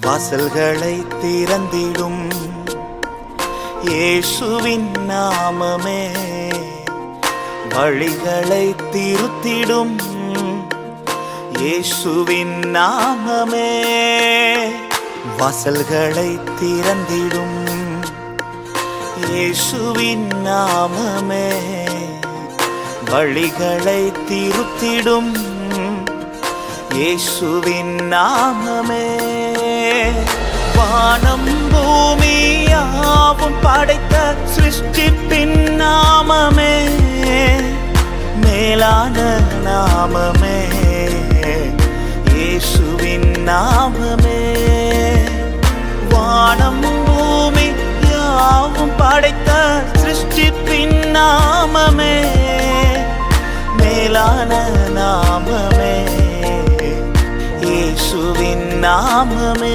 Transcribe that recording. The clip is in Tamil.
வாசல்களை திறந்திடும் இயேசுவின் நாமமே, வழிகளை திருத்திடும் இயேசுவின் நாமமே. வாசல்களை திறந்திடும் இயேசுவின் நாமமே, வழிகளை திருத்திடும் இயேசுவின் நாமமே. வானம் பூமியாவும் படைத்த சிருஷ்டிப்பின் நாமமே, மேலான நாமமே இயேசுவின் நாமமே. வானம் பூமி யாவும் படைத்த சிருஷ்டிப்பின் நாமமே, மேலான நாமமே இயேசுவின் நாமமே.